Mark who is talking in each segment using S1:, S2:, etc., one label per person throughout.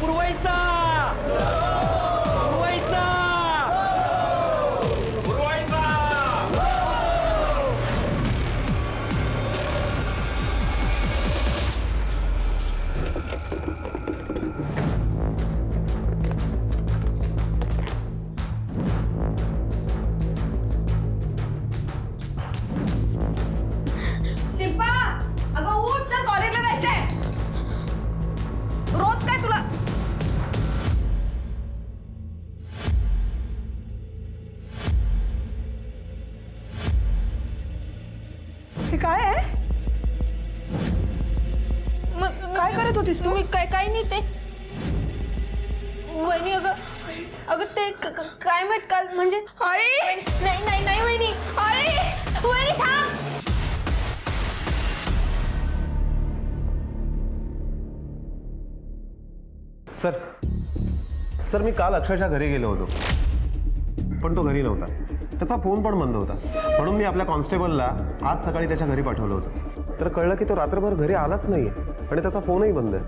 S1: पुरवायचा पुरवायचा पुरवायचा.
S2: शिल्पा अगं उठ, चल कॉलेजला जायचंय. रोज काय तुला हे काय आहे? काय करत होतीस तू?
S3: मी काय नाही ते वहिनी अगं ते काय माहित काल म्हणजे
S2: आई
S3: नाही वहिनी
S2: आई
S3: वहिनी थांब.
S4: सर मी काल अक्षरशः घरी गेलो होतो पण तो घरी नव्हता. त्याचा फोन पण बंद होता. म्हणून मी आपल्या कॉन्स्टेबलला आज सकाळी त्याच्या घरी पाठवलं होतं. तर कळलं की तो रात्रभर घरी आलाच नाही आणि त्याचा फोनही बंद आहे.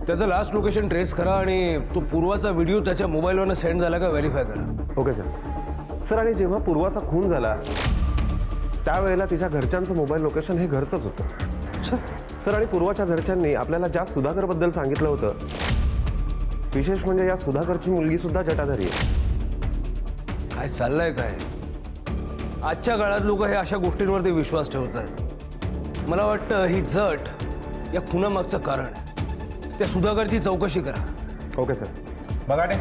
S5: त्याचं लास्ट लोकेशन ट्रेस करा आणि तो पूर्वाचा व्हिडिओ त्याच्या मोबाईलवरनं सेंड झाला का व्हेरीफाय करा.
S4: Okay sir. आणि जेव्हा पूर्वाचा खून झाला त्यावेळेला तिच्या घरच्यांचं मोबाईल लोकेशन हे घरचंच होतं. सर आणि पूर्वाच्या घरच्यांनी आपल्याला ज्या सुधाकरबद्दल सांगितलं होतं, विशेष म्हणजे या सुधाकरची मुलगी सुद्धा जटाधारी आहे.
S5: काय चाललंय काय? आजच्या काळात लोक हे अशा गोष्टींवरती विश्वास ठेवत आहेत. मला वाटतं ही जट या खुनामागचं कारण आहे. त्या सुधाकरची चौकशी करा.
S4: Okay sir.
S6: बघाटे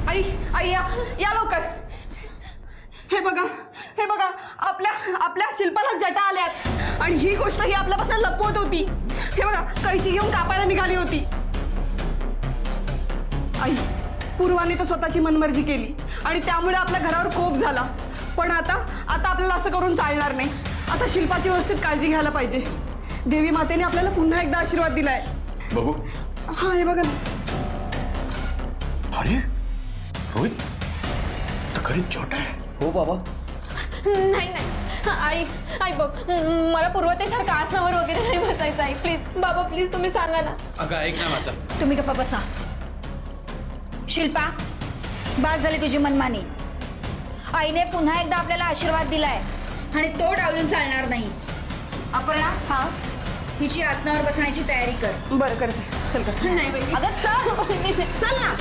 S2: आई आई या लवकर. हे बघा आपल्या शिल्पाला जटा आल्यात आणि ही गोष्ट ही आपल्यापासून लपवत होती. हे बघा कैची घेऊन कापायला निघाली होती. आई पूर्वाने तर स्वतःची मनमर्जी केली आणि त्यामुळे आपल्या घरावर कोप झाला. पण आता आपल्याला असं करून चालणार नाही. आता शिल्पाची व्यवस्थित काळजी घ्यायला पाहिजे. देवी मातेने आपल्याला पुन्हा एकदा आशीर्वाद दिलाय.
S6: बघू.
S2: हा हे बघा ना.
S6: अरे रोहित तर खरी चोट आहे.
S5: हो बाबा.
S3: नाही आई बघ मला पूर्वतेसारखं आसनावर वगैरे नाही बसायचं आहे. प्लीज बाबा प्लीज तुम्ही सांगा ना.
S1: अगं ऐक ना माझं.
S7: तुम्ही गप्पा बसा. शिल्पा बास झाली तुझी मनमानी. आईने पुन्हा एकदा आपल्याला आशीर्वाद दिलाय आणि तो डावलून चालणार नाही. अपर्णा
S2: हा
S7: हिची आसनावर बसण्याची तयारी कर.
S2: बरं करते. चल कर.
S3: नाही वहिनी.
S2: अगं चल.
S3: चल ना.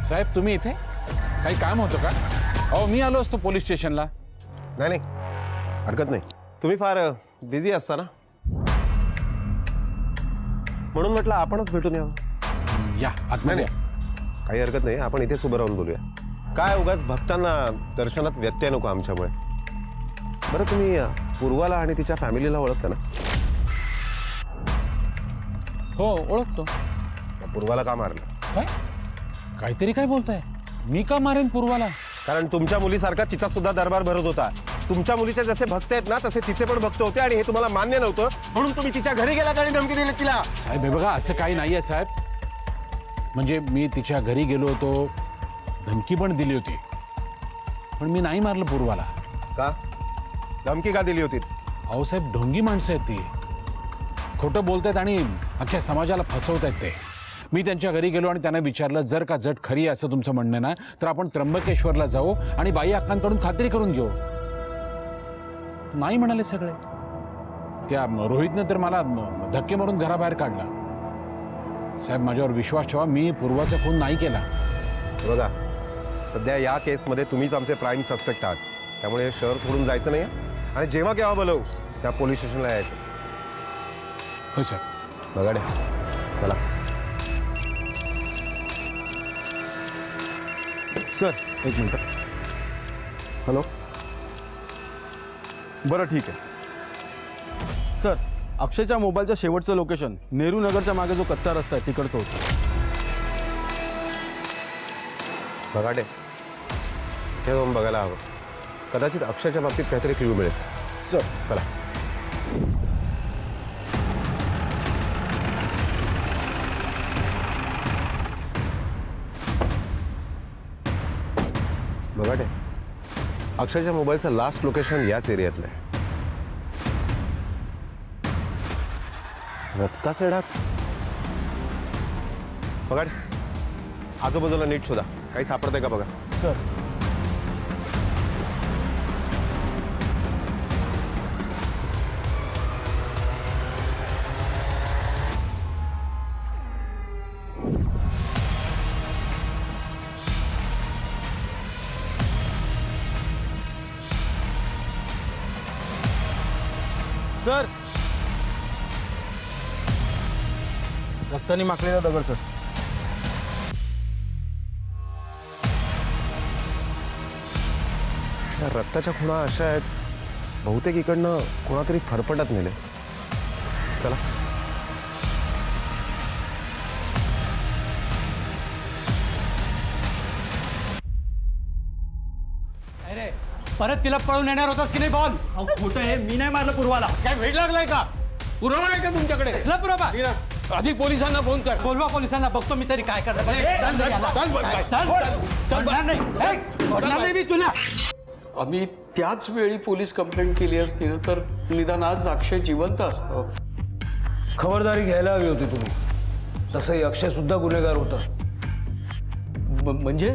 S8: साहेब तुम्ही इथे काही काम होतं का? अहो मी आलो असतो पोलीस स्टेशनला.
S4: नाही हरकत नाही. तुम्ही फार बिझी असता ना, म्हणून म्हटलं आपणच भेटून यावं.
S8: या आतमध्ये या.
S4: काही हरकत नाही. आपण इथेच उभं राहून बोलूया. काय उगाच भक्तांना दर्शनात व्यत्यय नको आमच्यामुळे. बरं तुम्ही पूर्वाला आणि तिच्या फॅमिलीला ओळखता ना?
S8: हो ओळखतो.
S4: पूर्वाला का मारलं?
S8: काय काहीतरी काय बोलताय? मी का मारेन पूर्वाला?
S4: कारण तुमच्या मुलीसारखा तिचा सुद्धा दरबार भरत होता. तुमच्या जसे भक्त आहेत ना तसे तिचे पण भक्त होते आणि हे तुम्हाला मान्य नव्हतं म्हणून तुम्ही तिच्या घरी गेलात आणि धमकी दिली तिला.
S8: साहेब हे बघा असं काही नाहीये साहेब. म्हणजे मी तिच्या घरी गेलो होतो, धमकी पण दिली होती, पण मी नाही मारलं पूर्वाला.
S4: का? धमकी का दिली होती?
S8: अहो साहेब ढोंगी माणसं आहेत ती, खोटं बोलतायत आणि अख्ख्या समाजाला फसवतायत ते. मी त्यांच्या घरी गेलो आणि त्यांना विचारलं जर का जट खरी आहे असं तुमचं म्हणणं ना तर आपण त्र्यंबकेश्वरला जाऊ आणि बाई अक्कांकडून खात्री करून घेऊ. नाही म्हणाले सगळे. त्या रोहितनं तर मला धक्के मारून घराबाहेर काढला. साहेब माझ्यावर विश्वास ठेवा, मी पूर्वाचा खून नाही केला.
S4: बघा सध्या या केसमध्ये तुम्हीच आमचे प्राईम सस्पेक्ट आहात, त्यामुळे शहर सोडून जायचं नाही आणि जेव्हा केव्हा बोलवू त्या पोलीस स्टेशनला यायचं.
S8: हो साहेब.
S4: बघा चला. सर एक मिनिट. हॅलो
S1: बरं ठीक आहे सर. अक्षयच्या मोबाईलचं शेवटचं लोकेशन नेहरू नगरच्या मागे जो कच्चा रस्ता आहे तिकडचं होतं.
S4: बघाटे हे जाऊन बघायला हवं. कदाचित अक्षयच्या बाबतीत काहीतरी क्ल्यू मिळेल.
S1: सर
S4: चला. बघाटे अक्षयच्या मोबाईलचं लास्ट लोकेशन याच एरियातलं आहे. रक्ताचे डाग. बघा आजूबाजूला नीट शोधा. काही सापडतंय का बघा.
S1: सर सर रक्तानी माखलेला दगड सर.
S4: या रक्ताच्या खुणा अशा आहेत बहुतेक इकडनं कोणातरी फरफटत नेले. चला.
S9: अरे परत तिला पळून येणार होतास की नाही बॉल?
S6: खोटं आहे, मी नाही मारलं पूर्वाला.
S5: काय वेळ लागलाय का? पुरावा आहे का तुमच्याकडे?
S9: कसला पुरावा?
S5: आधी पोलिसांना फोन कर.
S9: बोलवा पोलिसांना, बघतो मी तरी काय करणार. सोडणार नाही. सोडणार नाही मी तुला.
S6: आम्ही त्याच वेळी पोलीस कंप्लेंट केली असती ना तर निदान आज अक्षय जिवंत असतो.
S5: खबरदारी घ्यायला हवी होती तुम्ही. तसंही अक्षय सुद्धा गुन्हेगार होता.
S6: म्हणजे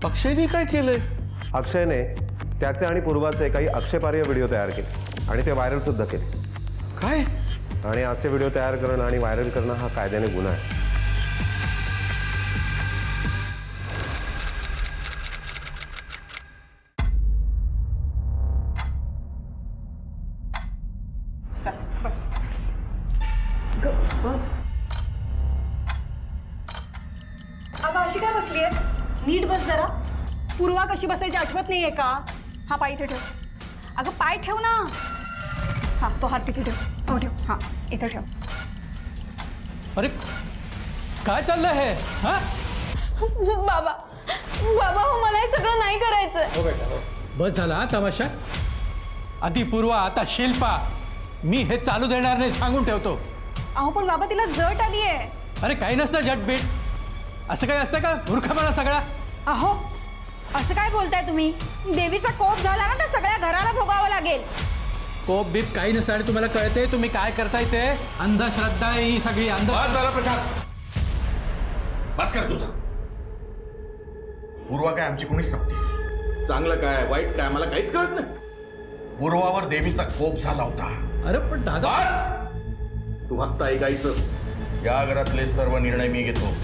S6: अक्षयने काय केलंय?
S4: अक्षयने त्याचे आणि पूर्वाचे काही आक्षेपार्ह व्हिडिओ तयार केले आणि ते व्हायरल सुद्धा केले.
S6: काय?
S4: आणि असे व्हिडिओ तयार करणं आणि व्हायरल करणं हा कायद्याने गुन्हा आहे.
S2: बस बस.
S7: अगं अशी काय बसलीयस? नीट बस जरा.
S2: पूर्वा कशी बसायची आठवत नाहीये का? हा पाय इथे ठेव.
S7: अगं पाय ठेव ना.
S2: हा तो हात तिथे ठेव. हो ठेव. हा इथे ठेव.
S9: अरे काय चाललंय हे? हा
S3: बाबा बाबा हो मला हे सगळं नाही करायचं.
S9: बस झाला हा तमाशा. आधी पूर्वा आता शिल्पा. मी हे चालू देणार नाही सांगून ठेवतो.
S2: अहो पण बाबा तिला जट आली आहे.
S9: अरे काही नसतं झटबीट. असं काही असतं का? मूर्खपणा सगळा.
S7: अहो असं काय बोलताय तुम्ही? देवीचा कोप झाला ना तर सगळ्या घराला भोगावं लागेल.
S9: कोप बीप काही नसतं आणि तुम्हाला कळते तुम्ही काय करताय ते. अंधश्रद्धा आहे ही सगळी.
S6: बस कर तुझं. पूर्वा काय आमची कोणीच नव्हती. चांगलं काय वाईट काय मला काहीच कळत नाही. पूर्वावर देवीचा कोप झाला होता.
S9: अरे पण दादा
S6: बस. तू फक्त ऐकायचं. या घरातले सर्व निर्णय मी घेतो.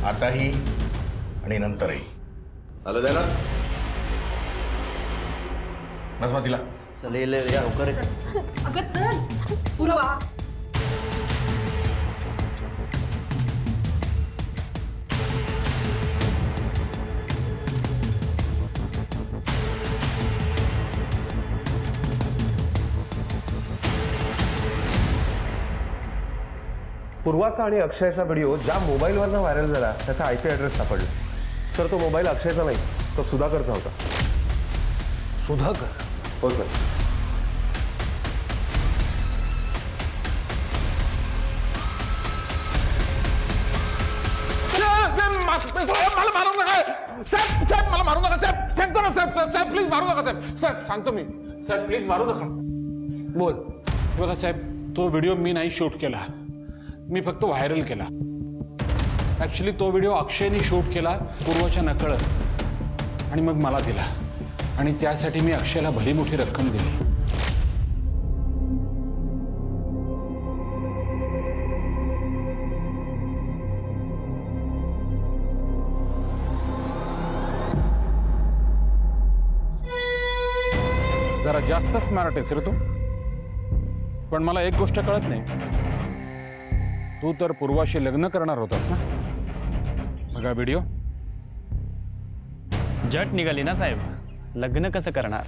S6: आताही आणि नंतरही. आलं द्यायला बसवा तिला.
S2: अगं चल पूर्वा.
S4: पूर्वाचा आणि अक्षयचा व्हिडिओ ज्या मोबाईलवरनं व्हायरल झाला त्याचा IP ॲड्रेस सापडला. सर तो मोबाईल अक्षयचा नाही, तो सुधाकरचा होता.
S5: सुधाकर?
S4: हो सर.
S8: मला मारू नका साहेब. साहेब मला मारू नका साहेब. साहेब करा साहेब. साहेब प्लीज मारू नका साहेब. साहेब सांगतो मी. साहेब प्लीज मारू नका.
S5: बोल.
S8: बघा साहेब तो व्हिडिओ मी नाही शूट केला. मी फक्त व्हायरल केला. ॲक्च्युली तो व्हिडिओ अक्षयने शूट केला पूर्वाच्या नकळत आणि मग मला दिला. आणि त्यासाठी मी अक्षयला भली मोठी रक्कम दिली. जरा जास्त स्मार्ट आहेस रे तू. पण मला एक गोष्ट कळत नाही. तू तर पूर्वाशी लग्न करणार होतास ना? बघा व्हिडिओ.
S10: जट निघाली ना साहेब. लग्न कसं करणार?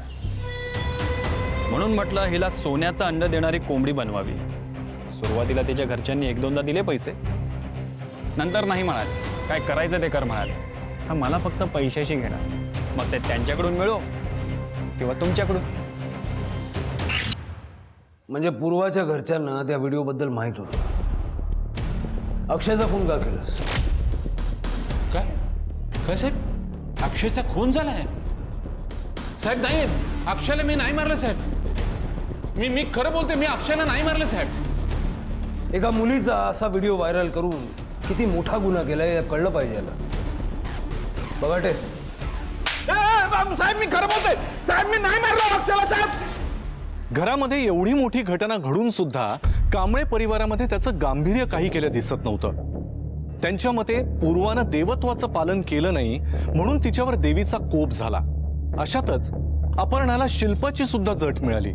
S10: म्हणून म्हटलं हिला सोन्याचं अंड देणारी कोंबडी बनवावी. सुरुवातीला तिच्या घरच्यांनी 1-2दा दिले पैसे, नंतर नाही म्हणाले, काय करायचं ते कर म्हणाले. तर मला फक्त पैशाशी घेणार, मग ते त्यांच्याकडून मिळो किंवा तुमच्याकडून.
S5: म्हणजे पूर्वाच्या घरच्यांना त्या व्हिडिओबद्दल माहीत होतं. अक्षयचा खून का केलास?
S8: काय काय साहेब, अक्षयचा खून झालाय? साहेब नाही, अक्षयला मी नाही मारलं साहेब. मी खरं बोलते, मी अक्षयला नाही मारलं साहेब.
S5: एका मुलीचा असा व्हिडिओ व्हायरल करून किती मोठा गुन्हा केलाय हे कळलं पाहिजे याला. बघाटे
S8: साहेब मी खरं बोलतोय साहेब, मी नाही मारलं अक्षयला साहेब.
S11: घरामध्ये एवढी मोठी घटना घडून सुद्धा कांबळे परिवारामध्ये त्याचं गांभीर्य काही केलं दिसत नव्हतं. त्यांच्या मते पूर्वानं देवत्वाचं पालन केलं नाही म्हणून तिच्यावर देवीचा कोप झाला. अशातच अपर्णाला शिल्पाची सुद्धा जट मिळाली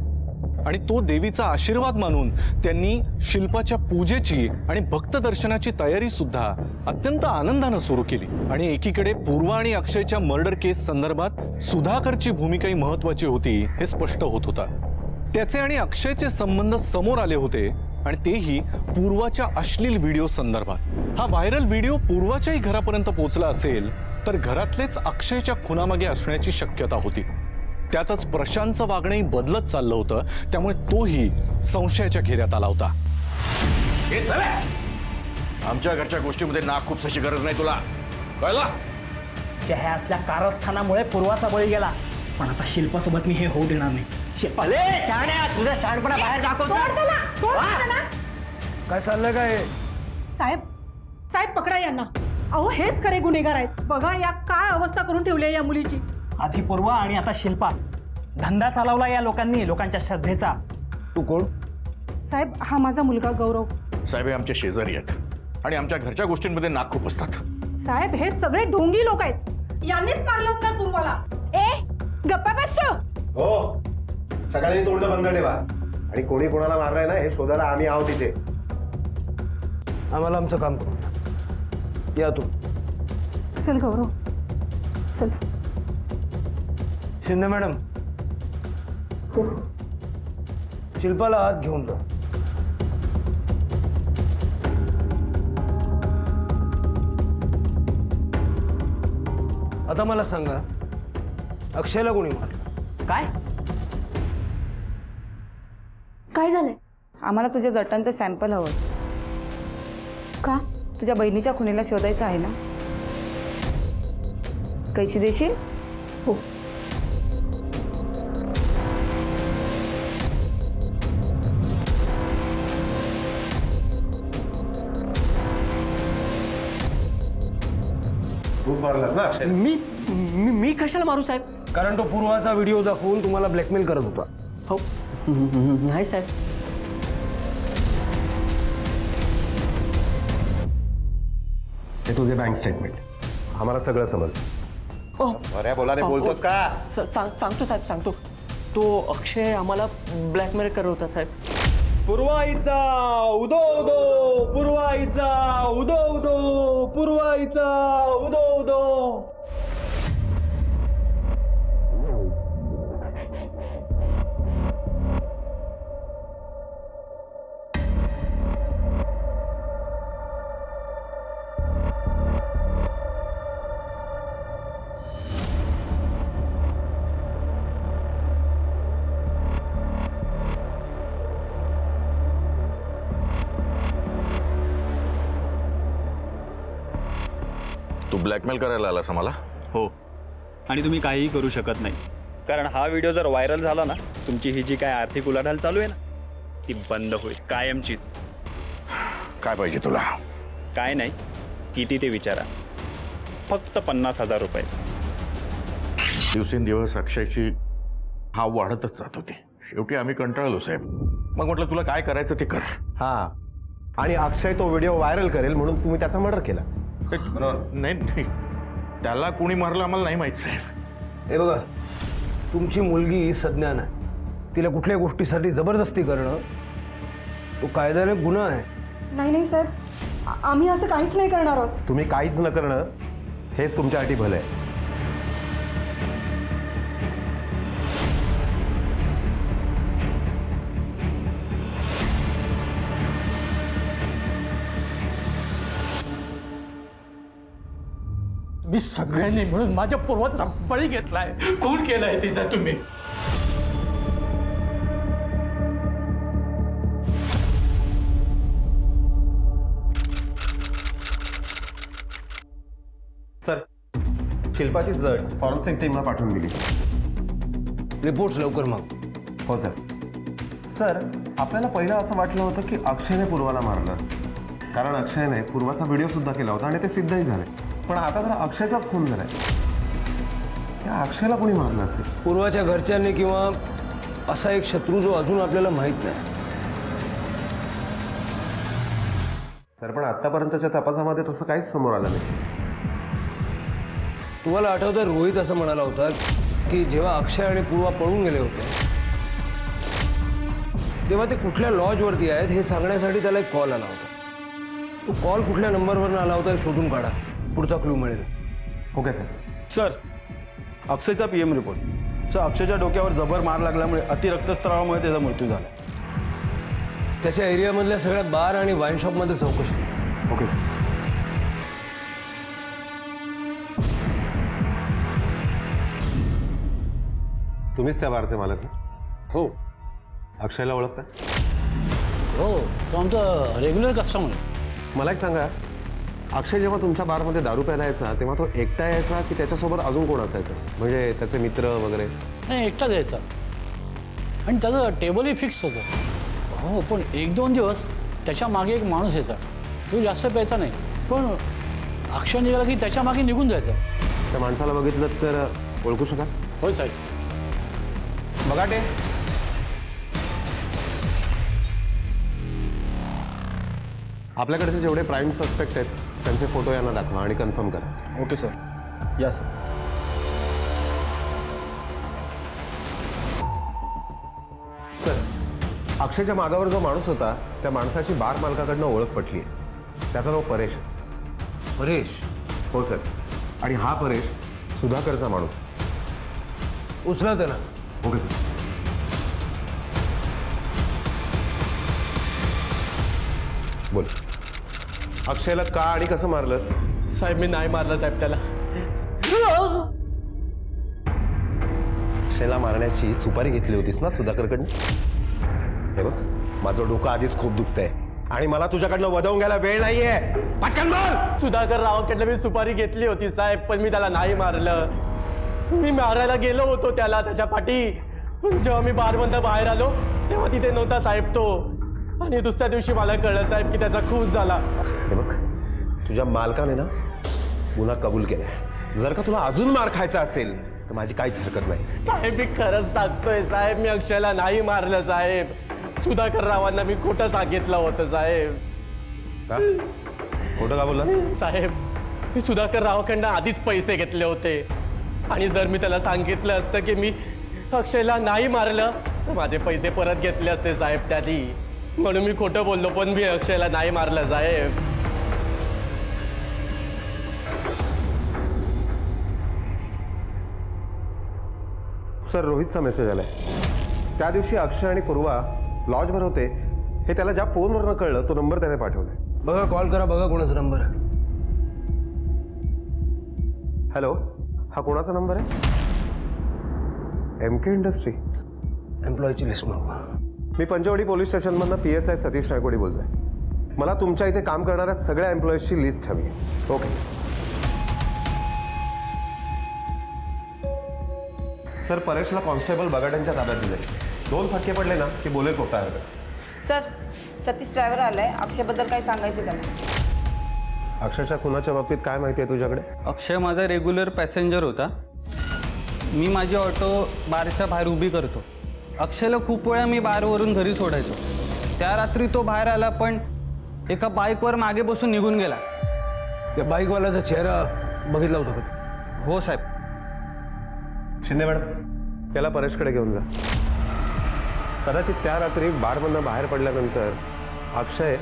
S11: आणि तो देवीचा आशीर्वाद मानून त्यांनी शिल्पाच्या पूजेची आणि भक्त दर्शनाची तयारी सुद्धा अत्यंत आनंदानं सुरू केली. आणि एकीकडे पूर्वा आणि अक्षयच्या मर्डर केस संदर्भात सुधाकरची भूमिकाही महत्वाची होती हे स्पष्ट होत होतं. त्याचे आणि अक्षयचे संबंध समोर आले होते आणि तेही पूर्वाच्या अश्लील व्हिडिओ संदर्भात. हा व्हायरल व्हिडिओ पूर्वाच्याही घरापर्यंत पोहोचला असेल तर घरातलेच अक्षयच्या खुनामागे असण्याची शक्यता होती. त्यातच प्रशांतचं वागणंही बदलत चाललं होतं, त्यामुळे तोही संशयाच्या घेऱ्यात आला होता.
S6: हे चला, आमच्या घरच्या गोष्टीमध्ये नाक खूपसाची गरज नाही तुला, कळलं?
S12: ह्या असल्या कारस्थानामुळे पूर्वाचा बळी गेला, पण आता शिल्पासोबत मी हे होऊ देणार नाही. शिल्पाले छाण्या, तुझा शाणपणा बाहेर दाखवतो.
S5: काय चाललंय काय?
S3: साहेब साहेब पकडा यांना. अहो हेच खरे गुन्हेगार आहेत. बघा या काय अवस्था करून ठेवली आहे या मुलीची.
S12: आधी पूर्वा आणि आता शिल्पा. धंदा चालवला या लोकांनी, लोकांच्या श्रद्धेचा.
S5: तू कोण?
S3: साहेब हा माझा मुलगा गौरव.
S6: साहेब हे आमचे शेजारी आहेत आणि आमच्या घरच्या गोष्टींमध्ये नाक खूप असतात.
S3: साहेब हे सगळे ढोंगी लोक आहेत. यांनीच मारलं असणार पूर्वाला. ए गप्पा बसतो.
S4: हो, सगळ्यांनी तोंड बंद ठेवा आणि कोणी कोणाला मारलंय ना हे शोधायला आम्ही आहोत इथे.
S5: आम्हाला आमचं काम करू. या तू.
S3: चल गौरव चल.
S5: शिंदे मॅडम, शिल्पाला आत घेऊन जा. आता मला सांगा, अक्षयला कोणी मारलं?
S12: काय
S3: काय झालंय?
S2: आम्हाला तुझ्या जटांचं सॅम्पल हवं.
S3: का?
S2: तुझ्या बहिणीच्या खुनीला शोधायचं आहे ना? कैची देशील?
S3: हो.
S4: तूच मारलास ना अक्षय?
S12: मी कशाला मारू साहेब?
S5: कारण तो पूर्वाचा व्हिडिओ दाखवून तुम्हाला ब्लॅकमेल करत होता.
S12: हो नाही साहेब.
S4: हे तुझे बँक स्टेटमेंट. आम्हाला सगळं समजलं. अरे बोला रे, बोलतोस का?
S12: सांगतो साहेब, सांगतो. तो अक्षय आम्हाला ब्लॅकमेल करत होता साहेब.
S1: पूर्वाईचा उदो उदो, पूर्वाईचा उदो उदो, पूर्वाईचा उदो उदो.
S6: तू ब्लॅकमेल करायला आलास आम्हाला?
S10: हो, आणि तुम्ही काहीही करू शकत नाही, कारण हा व्हिडिओ जर व्हायरल झाला ना, तुमची ही जी काय आर्थिक उलाढाल चालू आहे ना ती बंद होईल कायमची.
S6: काय पाहिजे तुला?
S10: काय नाही, किती ते विचारा. फक्त 50,000 रुपये.
S6: दिवसेंदिवस अक्षयची हाव वाढतच जात होती. शेवटी आम्ही कंटाळलो साहेब. मग म्हटलं तुला काय करायचं ते कर.
S4: हा, आणि अक्षय तो व्हिडिओ व्हायरल करेल म्हणून तुम्ही त्याचा मर्डर केला.
S6: नाही नाही, त्याला कोणी मारलं आम्हाला नाही माहित साहेब.
S5: हे बघा, तुमची मुलगी सज्ञान आहे. तिला कुठल्या गोष्टीसाठी जबरदस्ती करणं तो कायद्याने गुन्हा आहे.
S3: नाही नाही साहेब, आम्ही असं काहीच नाही करणार आहोत.
S4: तुम्ही काहीच न करणं हेच तुमच्यासाठी भलं आहे.
S9: सगळ्यांनी मिळून माझ्या पूर्वाचा बळी घेतलाय. खून केलाय तिचा तुम्ही.
S4: सर, शिल्पाची जट फॉरेन्सिक टीमला पाठवून दिली.
S5: रिपोर्ट्स लवकर माग.
S4: हो सर. सर, आपल्याला पहिलं असं वाटलं होतं की अक्षयने पूर्वाला मारलं असतं, कारण अक्षयने पूर्वाचा व्हिडिओ सुद्धा केला होता आणि ते सिद्धही झाले. पण आता तर अक्षयचाच खून झालाय. या अक्षयला कोणी मारलं असेल?
S5: पूर्वाच्या घरच्यांनी किंवा असा एक शत्रू जो अजून आपल्याला माहीत नाही.
S4: सर, पण आतापर्यंतच्या तपासामध्ये तसं काहीच समोर आलं नाही.
S5: तुम्हाला आठवतं रोहित असं म्हणाला होता की जेव्हा अक्षय आणि पूर्वा पळून गेले होते तेव्हा ते कुठल्या लॉजवरती आहेत हे सांगण्यासाठी त्याला एक कॉल आला होता. तो कॉल कुठल्या नंबरवरून आला होता हे शोधून काढा, पुढचा क्लू मिळेल.
S4: Okay sir.
S1: सर, अक्षयचा PM रिपोर्ट. सर, अक्षयच्या डोक्यावर जबर मार लागल्यामुळे अतिरक्तस्रावामुळे त्याचा मृत्यू झाला.
S5: त्याच्या एरियामधल्या सगळ्या बार आणि वाईन शॉपमध्ये चौकशी.
S4: Okay sir. तुम्हीच त्या बारचे मालक ना?
S8: हो
S4: अक्षयला ओळखता?
S8: हो, तो आमचा रेग्युलर कस्टमर आहे.
S4: मला एक सांगा, अक्षय जेव्हा तुमच्या बारमध्ये दारू प्यायला यायचा तेव्हा तो एकटा यायचा की त्याच्यासोबत अजून कोण असायचं, म्हणजे त्याचे मित्र वगैरे?
S13: नाही, एकटाच यायचा आणि त्याचं टेबलही फिक्स होतं. हो, पण 1-2 दिवस त्याच्या मागे एक माणूस यायचा. तो जास्त प्यायचा नाही, पण अक्षय निघाला की त्याच्या मागे निघून जायचा.
S4: त्या माणसाला बघितलं तर ओळखू शकाल?
S13: होय साहेब.
S4: बघाटे, आपल्याकडचे जेवढे प्राईम सस्पेक्ट आहेत त्यांचे फोटो यांना दाखवा आणि कन्फर्म करा.
S1: Okay sir. या सर.
S4: सर, अक्षयच्या मागावर जो माणूस होता त्या माणसाची बार मालकाकडनं ओळख पटली आहे. त्याचं नाव परेश.
S5: परेश?
S4: हो सर. आणि हा परेश सुधाकरचा माणूस.
S5: उचला त्याला.
S4: Okay sir. बोल, अक्षयला का आणि कसं मारलंस?
S9: साहेब, मी नाही मारलं साहेब त्याला.
S4: अक्षयला मारण्याची सुपारी घेतली होतीस ना सुधाकरकडनं? हे बघ, माझं डोकं आधीच खूप दुखतंय आणि मला तुझ्याकडनं वदवून घ्यायला वेळ नाहीये. पटकन बोल.
S9: सुधाकर रावकडनं मी सुपारी घेतली होती साहेब, पण मी त्याला नाही मारलं. मी मारायला गेलो होतो त्याला त्याच्या पाठी, पण जेव्हा मी बारमधनं बाहेर आलो तेव्हा तिथे नव्हता साहेब तो. आणि दुसऱ्या दिवशी मला कळलं साहेब की त्याचा खून झाला.
S4: हे बघ, तुझ्या मालकाने ना गुन्हा कबूल केलाय. जर का तुला अजून मार खायचा असेल तर माझी काहीच हरकत नाही.
S9: साहेब, मी खरंच सांगतोय साहेब, मी अक्षयला नाही मारलं साहेब. सुधाकर रावांना मी खोटं सांगितलं होतं साहेब.
S4: का खोटं का बोललास?
S9: साहेब, मी सुधाकर रावकडनं आधीच पैसे घेतले होते आणि जर मी त्याला सांगितलं असतं की मी अक्षयला नाही मारलं तर माझे पैसे परत घेतले असते साहेब त्याची. म्हणून मी खोटं बोललो, पण मी अक्षयला नाही मारलं साहेब.
S4: सर, रोहितचा मेसेज आलाय. त्या दिवशी अक्षय आणि पूर्वा लॉजवर होते हे त्याला ज्या फोनवरनं कळलं तो नंबर त्याने पाठवलाय.
S5: बघा, कॉल करा, बघा कोणाचा नंबर आहे.
S4: हॅलो, हा कोणाचा नंबर आहे? MK industry.
S5: एम्प्लॉईची लिस्ट मागवा.
S4: मी पंचवडी पोलीस स्टेशनमधनं PSI सतीश नायकोडी बोलतोय. मला तुमच्या इथे काम करणाऱ्या सगळ्या एम्प्लॉईजची लिस्ट हवी आहे. ओके सर, परेशला कॉन्स्टेबल बगाड्यांच्या ताब्यात दिले. 2 फटके पडले ना की बोलेल पोपटा.
S2: सर, सतीश ड्रायव्हर आलाय. अक्षयबद्दल काय सांगायचं त्यांना?
S4: अक्षयच्या खुनाच्या बाबतीत काय माहिती आहे तुझ्याकडे?
S10: अक्षय माझा रेग्युलर पॅसेंजर होता. मी माझी ऑटो बारच्या बाहेर उभी करतो. अक्षयला खूप वेळा मी बारवरून घरी सोडायचो. त्या रात्री तो बाहेर आला, पण एका बाईकवर मागे बसून निघून गेला.
S5: त्या बाईकवाल्याचा चेहरा बघितला होता का?
S10: हो साहेब.
S4: शिंदे मॅडम, त्याला परेशकडे घेऊन जा. कदाचित त्या रात्री बारमधनं बाहेर पडल्यानंतर अक्षय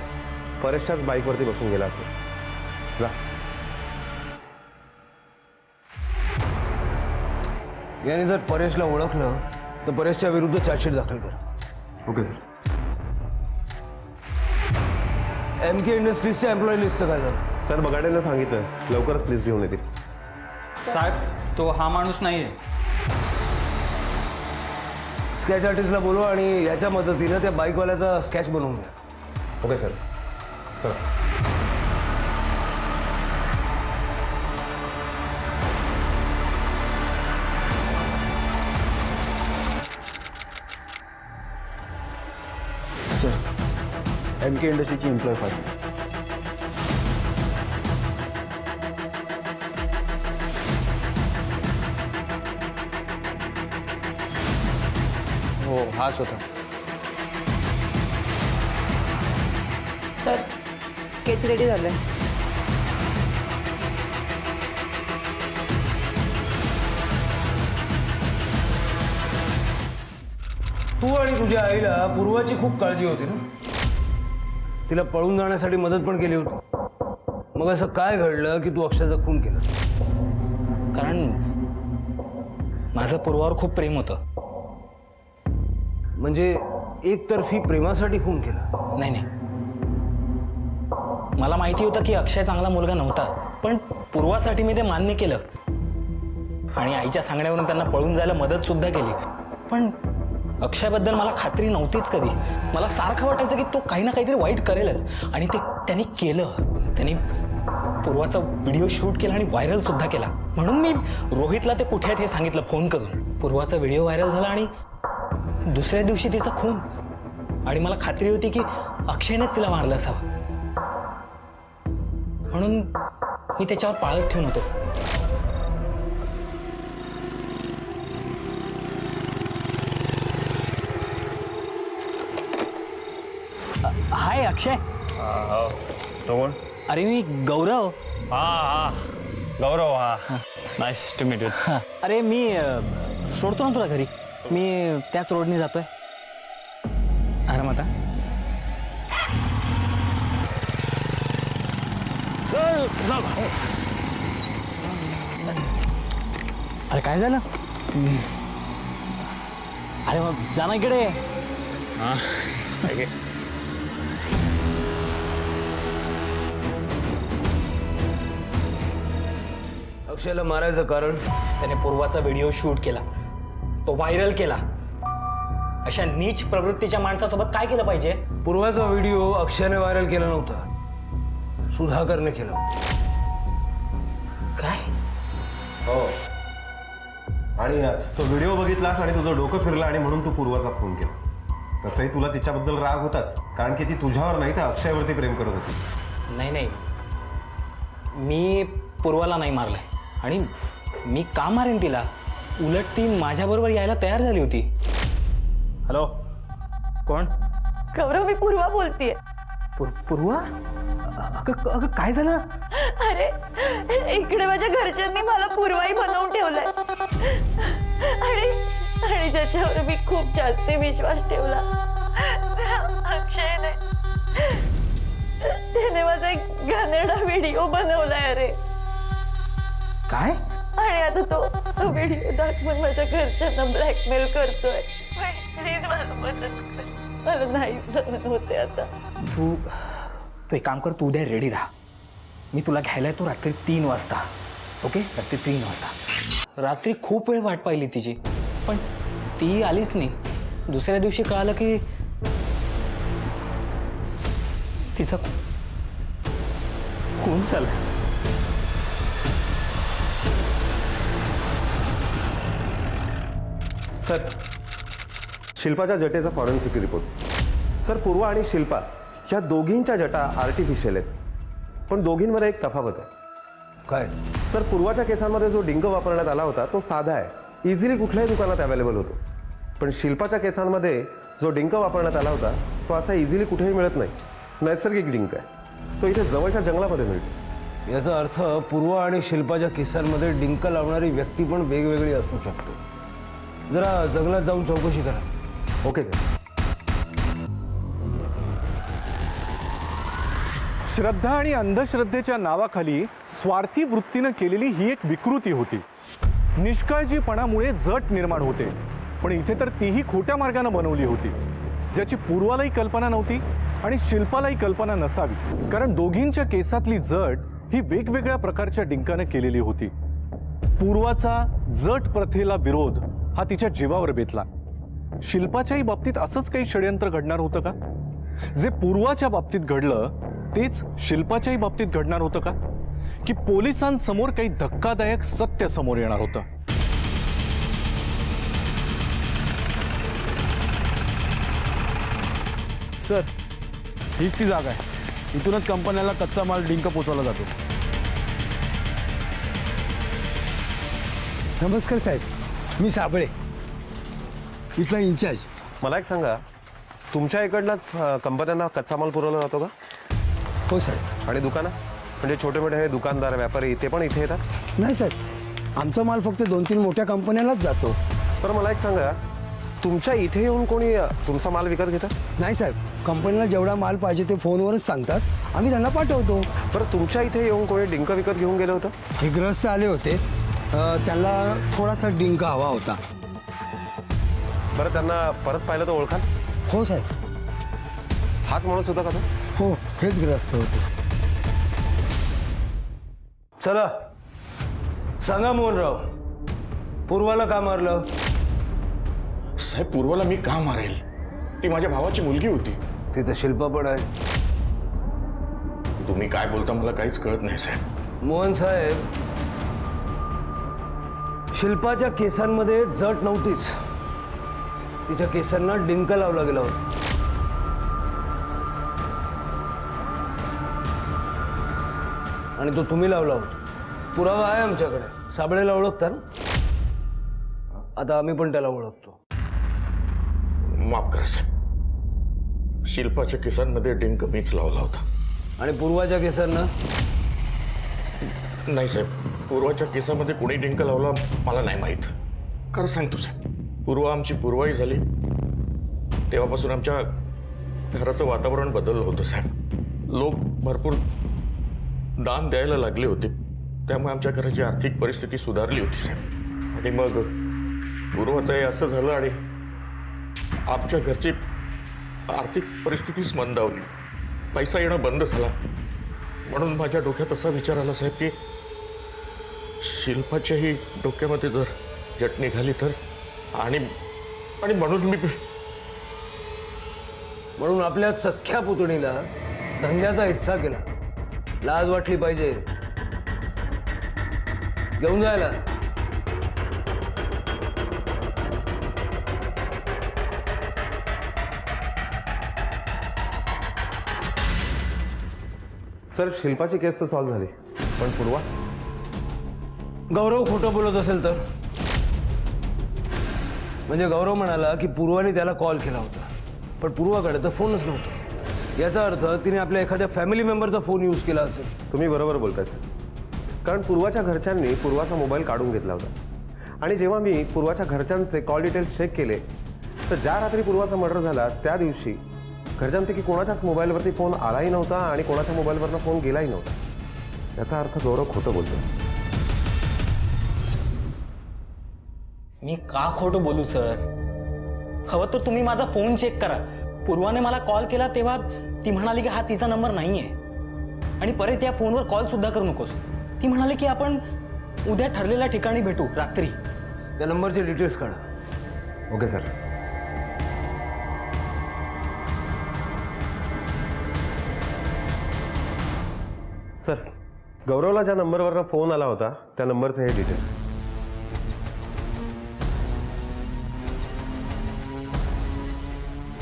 S4: परेशच्याच बाईकवरती बसून गेला असेल. जा.
S5: याने जर परेशला ओळखलं तर परेशच्या विरुद्ध चार्जशीट दाखल करा.
S4: Okay sir.
S5: MK इंडस्ट्रीजच्या एम्प्लॉई लिस्टचं काय झालं?
S4: सर, बगाड्यांना सांगितलं लवकरच लिस्ट घेऊन येतील.
S10: साहेब तो हा माणूस नाहीये.
S5: स्केच आर्टिस्टला बोलवा आणि याच्या मदतीनं त्या बाईकवाल्याचा स्केच बनवून घ्या.
S4: Okay sir. चला.
S1: सर MK इंडस्ट्रीची एम्प्लॉय फाईल.
S10: हो हाच होता.
S2: सर स्केच रेडी झालंय.
S5: तू आणि तुझ्या आईला पूर्वाची खूप काळजी होती ना. तिला पळून जाण्यासाठी मदत पण केली होती. मग असं काय घडलं की तू अक्षयचा खून केला?
S10: कारण माझं पूर्वावर खूप प्रेम होतं.
S5: म्हणजे एकतर्फी प्रेमासाठी खून केला?
S10: नाही नाही, मला माहिती होतं की अक्षय चांगला मुलगा नव्हता, पण पूर्वासाठी मी ते मान्य केलं आणि आईच्या सांगण्यावरून त्यांना पळून जायला मदत सुद्धा केली. पण अक्षयबद्दल मला खात्री नव्हतीच कधी. मला सारखं वाटायचं की तो काही ना काहीतरी वाईट करेलच, आणि ते त्यांनी केलं. त्यांनी पूर्वाचा व्हिडिओ शूट केला आणि व्हायरल सुद्धा केला. म्हणून मी रोहितला ते कुठे आहेत हे सांगितलं फोन करून. पूर्वाचा व्हिडिओ व्हायरल झाला आणि दुसऱ्या दिवशी तिचा खून. आणि मला खात्री होती की अक्षयनेच तिला मारलं असावं, म्हणून मी त्याच्यावर पाळत ठेवून होतो.
S12: हाय अक्षय.
S10: तो कोण?
S12: अरे मी गौरव.
S10: हा गौरव. हा नाईस टू मीट यू.
S12: अरे मी सोडतो ना तुला घरी. मी त्याच रोडने जातोय. आरामात. अरे काय झालं? अरे मग जा ना इकडे.
S5: अक्षयला मारायचं कारण?
S10: त्याने पूर्वाचा व्हिडिओ शूट केला, तो व्हायरल केला. अशा नीच प्रवृत्तीच्या माणसासोबत काय केलं पाहिजे?
S5: पूर्वाचा व्हिडिओ अक्षयने व्हायरल केला नव्हता, सुधाकरने केला.
S10: काय?
S4: हो. आणि तो व्हिडिओ बघितलास आणि तुझं डोकं फिरलं आणि म्हणून तू पूर्वाचा खून केला. तसंही तुला तिच्याबद्दल राग होताच, कारण की ती तुझ्यावर नाही तर अक्षयवरती प्रेम करत होती.
S10: नाही नाही, मी पूर्वाला नाही मारलंय. आणि मी का मारेन तिला? उलट ती माझ्याबरोबर यायला तयार झाली होती. हॅलो, कोण?
S2: गौरव, मी पूर्वा बोलतीये.
S12: पूर्वा? अगं काय झालं?
S2: अरे इकडे माझ्या घरच्यांनी मला पूर्वाई बनवून ठेवलंय, आणि ज्याच्यावर मी खूप जास्त विश्वास ठेवला अक्षयने, त्याने माझा एक घाणेरडा व्हिडिओ बनवलाय. अरे
S12: काय?
S2: आणि आता तो व्हिडिओ दाखवून माझ्या घरच्यांना ब्लॅकमेल करतोय. प्लीज मला मदत कर, मला नाही सहन होते आता.
S12: तू एक काम कर, तू उद्या रेडी राहा. मी तुला घ्यायला येतो रात्री 3 वाजता. ओके? रात्री 3 वाजता.
S10: रात्री खूप वेळ वाट पाहिली तिची, पण ती आलीच नाही. दुसऱ्या दिवशी कळालं की तिचा खून झाला.
S4: सर, शिल्पाच्या जटेचा फॉरेन्सिक रिपोर्ट. सर, पूर्वा आणि शिल्पा या दोघींच्या जटा आर्टिफिशियल आहेत, पण दोघींमध्ये एक तफावत आहे.
S5: काय?
S4: सर, पूर्वाच्या केसांमध्ये जो डिंक वापरण्यात आला होता तो साधा आहे, इझिली कुठल्याही दुकानात अवेलेबल होतो. पण शिल्पाच्या केसांमध्ये जो डिंक वापरण्यात आला होता तो असा इझिली कुठेही मिळत नाही. नैसर्गिक डिंक आहे, तो इथे जवळच्या जंगलामध्ये मिळतो.
S5: याचा अर्थ पूर्वा आणि शिल्पाच्या केसांमध्ये डिंक लावणारी व्यक्ती पण वेगवेगळी असू शकते. जरा जंगलात जाऊन चौकशी करा.
S4: Okay sir.
S11: श्रद्धा आणि अंधश्रद्धेच्या नावाखाली स्वार्थी वृत्तीनं केलेली ही एक विकृती होती. निष्काळजीपणामुळे जट निर्माण होते, पण इथे तर तीही खोट्या मार्गानं बनवली होती, ज्याची पूर्वालाही कल्पना नव्हती आणि शिल्पालाही कल्पना नसावी. कारण दोघींच्या केसातली जट ही वेगवेगळ्या प्रकारच्या डिंकानं केलेली होती. पूर्वाचा जट प्रथेला विरोध हा तिच्या जीवावर बेतला. शिल्पाच्याही बाबतीत असंच काही षडयंत्र घडणार होतं का? जे पूर्वाच्या बाबतीत घडलं तेच शिल्पाच्याही बाबतीत घडणार होतं का? की पोलिसांसमोर काही धक्कादायक सत्य समोर येणार होतं?
S1: सर, हीच ती जागा आहे. इथूनच कंपन्याला कच्चा माल डिंक पोचवला जातो.
S14: नमस्कार साहेब, मी साबळे, इथला इन्चार्ज.
S4: मला एक सांगा, तुमच्या इकडलाच कंपन्यांना कच्चा माल पुरवला जातो का?
S14: हो साहेब.
S4: आणि दुकानं म्हणजे छोटे मोठे हे दुकानदार व्यापारी ते पण इथे येतात?
S14: नाही साहेब, आमचा माल फक्त 2-3 मोठ्या कंपन्यांनाच जातो.
S4: बरं मला एक सांगा, तुमच्या इथे येऊन कोणी तुमचा माल विकत घेतं?
S14: नाही साहेब, कंपनीला जेवढा माल पाहिजे ते फोनवरच सांगतात, आम्ही त्यांना पाठवतो.
S4: बरं तुमच्या इथे येऊन कोणी डिंक विकत घेऊन गेलं होतं?
S14: हे ग्रस्त आले होते, त्यांना थोडासा डिंक हवा होता.
S4: बरं त्यांना परत पाहिलं तर ओळखाल?
S14: हो साहेब.
S4: हाच माणूस होता का तो?
S14: हो, हेच ग्रस्त होते.
S5: चला सांगा मोहनराव, पूर्वाला का मारलं?
S6: साहेब, पूर्वाला मी का मारेल? ती माझ्या भावाची मुलगी होती.
S5: तिथं शिल्पा पण आहे.
S6: तुम्ही काय बोलता मला काहीच कळत नाही साहेब.
S5: मोहन साहेब, शिल्पाच्या केसांमध्ये जट नव्हतीच, तिच्या केसांना डिंक लावला गेला होता. आणि तो तुम्ही लावला होता. पुरावा आहे आमच्याकडे. साबळेला ओळखता ना? आता आम्ही पण त्याला ओळखतो.
S6: माफ करा साहेब, शिल्पाच्या केसांमध्ये डिंक मीच लावला होता.
S5: आणि पूर्वाच्या केसांना?
S6: नाही साहेब, पूर्वाच्या केसामध्ये कोणी डिंक लावला मला नाही माहीत. खरं सांगतो साहेब, पूर्वा आमची पूर्वाई झाली तेव्हापासून आमच्या घराचं वातावरण बदललं होतं साहेब. लोक भरपूर दान द्यायला लागले होते, त्यामुळे आमच्या घराची आर्थिक परिस्थिती सुधारली होती साहेब. आणि मग पूर्वाचंही असं झालं आणि आमच्या घरची आर्थिक परिस्थितीच मंदावली, पैसा येणं बंद झाला. म्हणून माझ्या डोक्यात असा विचार आला साहेब की शिल्पाच्याही डोक्यामध्ये जर जट निघाली तर, आणि
S5: म्हणून आपल्या सख्ख्या पुतणीला धंद्याचा हिस्सा केला. लाज वाटली पाहिजे. घेऊन जायला.
S4: सर, शिल्पाची केस तर सॉल्व्ह झाली, पण पूर्वा?
S5: गौरव खोटं बोलत असेल तर? म्हणजे गौरव म्हणाला की पूर्वाने त्याला कॉल केला होता, पण पूर्वाकडे तर फोनच नव्हता. याचा अर्थ तिने आपल्या एखाद्या फॅमिली मेंबरचा फोन यूज केला असेल.
S4: तुम्ही बरोबर बोलताय सर, कारण पूर्वाच्या घरच्यांनी पूर्वाचा मोबाईल काढून घेतला होता. आणि जेव्हा मी पूर्वाच्या घरच्यांचे कॉल डिटेल्स चेक केले तर ज्या रात्री पूर्वाचा मर्डर झाला त्या दिवशी घरच्यांपैकी कोणाच्याच मोबाईलवरती फोन आलाही नव्हता आणि कोणाच्या मोबाईलवरनं फोन गेलाही नव्हता. याचा अर्थ गौरव खोटं बोलतो.
S10: मी का खोटं बोलू सर? हवं तर तुम्ही माझा फोन चेक करा. पूर्वाने मला कॉल केला तेव्हा ती म्हणाली की हा तिचा नंबर नाहीये, आणि परत या फोनवर कॉल सुद्धा करू नकोस. ती म्हणाली की आपण उद्या ठरलेल्या ठिकाणी भेटू रात्री.
S5: त्या नंबरचे डिटेल्स काढा.
S4: Okay sir. सर, गौरवला ज्या नंबरवरनं फोन आला होता त्या नंबरचे हे डिटेल्स.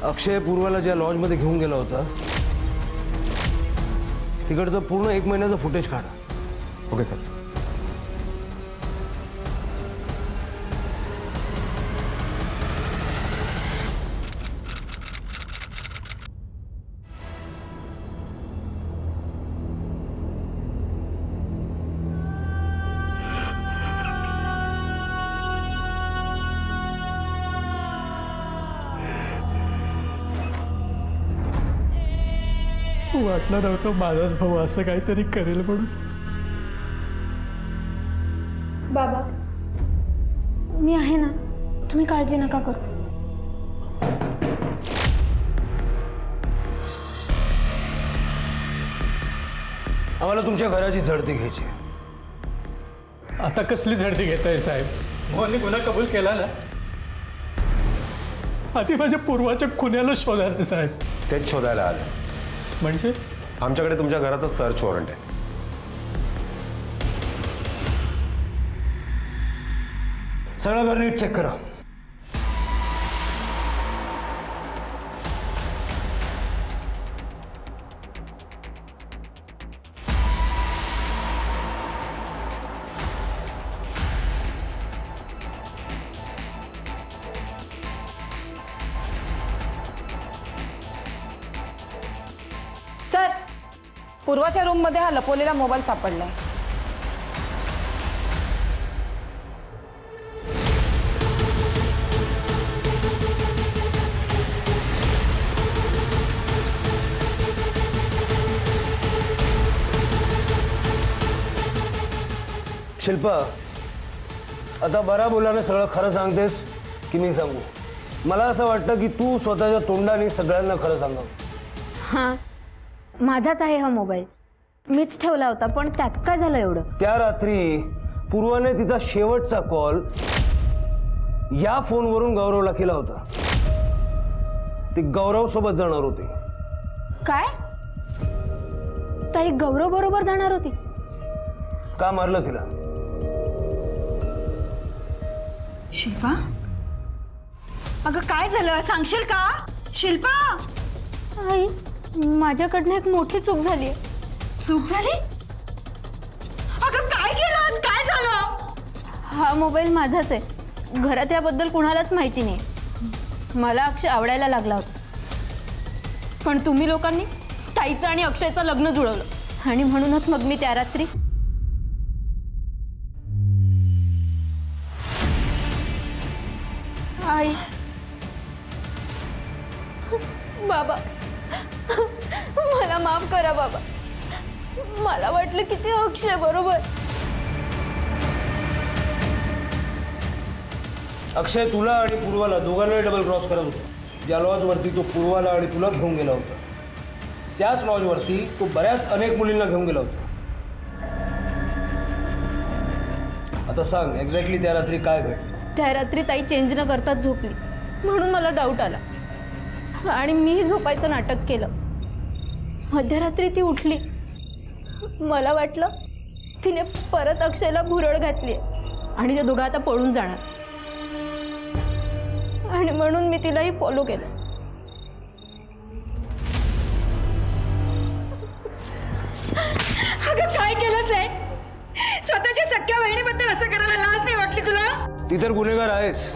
S5: अक्षय पूर्वाला ज्या लॉजमध्ये घेऊन गेला होता तिकडचं पूर्ण 1 महिन्याचं फुटेज काढा.
S4: Okay sir.
S9: वाटलं नव्हतं माझाच भाऊ असं काहीतरी करेल म्हणून.
S3: बाबा, मी आहे ना, तुम्ही काळजी नका करू.
S5: आम्हाला तुमच्या घराची झडती घ्यायची.
S9: आता कसली झडती घेताय साहेब? मोहनने गुन्हा कबूल केला ना, आधी माझ्या पूर्वाच्या खुन्याला शोधा साहेब.
S4: तेच शोधायला आलं.
S9: म्हणजे
S4: आमच्याकडे तुमच्या घराचं सर्च वॉरंट आहे.
S5: सगळं घर नीट चेक करा.
S2: सर, पूर्वाच्या रूममध्ये हा लपवलेला मोबाईल सापडलाय.
S5: शिल्पा, आता बरा बोलाने सगळं खरं सांगतेस की मी सांगू? मला असं वाटतं की तू स्वतःच्या तोंडाने सगळ्यांना खरं सांगावं.
S3: हां, माझाच आहे हा मोबाईल. मीच ठेवला होता, पण त्यात काय झालं एवढं?
S5: त्या रात्री पूर्वाने तिचा शेवटचा कॉल या फोनवरून गौरवला केला होता. ती गौरव सोबत जाणार होती.
S3: काय? ताई गौरव बरोबर जाणार होती?
S5: का मारलं तिला?
S7: शिल्पा, अगं काय झालं सांगशील का? शिल्पा,
S3: आई, माझ्याकडनं एक मोठी चूक झाली.
S7: चूक झाली? अगं काय केलंस? काय झालं?
S3: हा मोबाईल माझाच आहे. घरात याबद्दल कुणालाच माहिती नाही. मला अक्षय आवडायला लागला होता, पण तुम्ही लोकांनी ताईचं आणि अक्षयचं लग्न जुळवलं आणि म्हणूनच मग मी त्या रात्री आई, बाबा, मला माफ करा बाबा. मला वाटलं की ते अक्षय बरोबर.
S5: अक्षय तुला आणि पूर्वाला दोघांना डबल क्रॉस करत होता. ज्या लॉजवरती तो पूर्वाला आणि तुला घेऊन गेला होता, त्याच लॉजवरती तो बऱ्याच अनेक मुलींना घेऊन गेला होता. आता सांग, एक्झॅक्टली त्या रात्री काय घडलं?
S3: त्या रात्री ताई चेंज न करताच झोपली, म्हणून मला डाऊट आला आणि मीही झोपायचं नाटक केलं. मध्यरात्री ती उठली. मला वाटलं तिने परत अक्षयला भुरळ घातली आणि ते दोघं आता पळून जाणार, आणि म्हणून मी तिलाही फॉलो केलं.
S2: अगं काय केलंच आहे? स्वतःच्या सख्या बहिणीबद्दल असं करायला लाज नाही वाटली तुला?
S5: ती तर गुन्हेगार आहेच.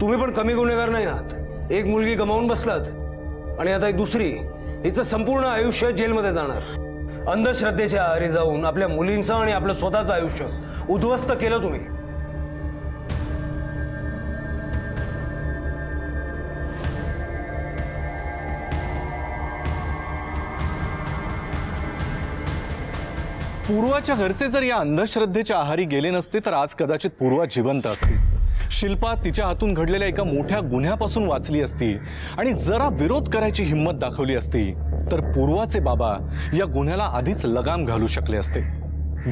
S5: तुम्ही पण कमी गुन्हेगार नाही आहात. एक मुलगी गमावून बसलात आणि आता एक दुसरी. हिचं संपूर्ण आयुष्य जेलमध्ये जाणार. अंधश्रद्धेच्या आहारी जाऊन आपल्या मुलींचं आणि आपलं स्वतःचं आयुष्य उद्ध्वस्त केलं तुम्ही.
S11: पूर्वाच्या घरचे जर या अंधश्रद्धेच्या आहारी गेले नसते तर आज कदाचित पूर्वा जिवंत असती. शिल्पा तिच्या हातून घडलेल्या एका मोठ्या गुन्ह्यापासून वाचली असती आणि जरा विरोध करायची हिंमत दाखवली असती तर पूर्वाचे बाबा या गुन्ह्याला आधीच लगाम घालू शकले असते.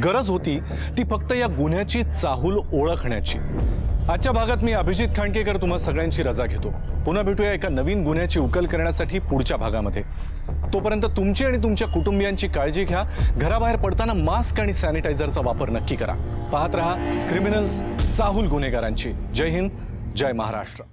S11: गरज होती ती फक्त या गुन्ह्याची चाहूल ओळखण्याची. आजच्या भागात मी अभिजित खांडकेकर तुम्हा सगळ्यांची रजा घेतो. पुन्हा भेटूया एका नवीन गुन्ह्याची उकल करण्यासाठी पुढच्या भागामध्ये. तोपर्यंत तुमची आणि तुमच्या कुटुंबियांची काळजी घ्या. घराबाहेर पडताना मास्क आणि सॅनिटायझरचा वापर नक्की करा. पाहत रहा क्रिमिनल्स, चाहूल गुन्हेगारांची. जय हिंद, जय महाराष्ट्र.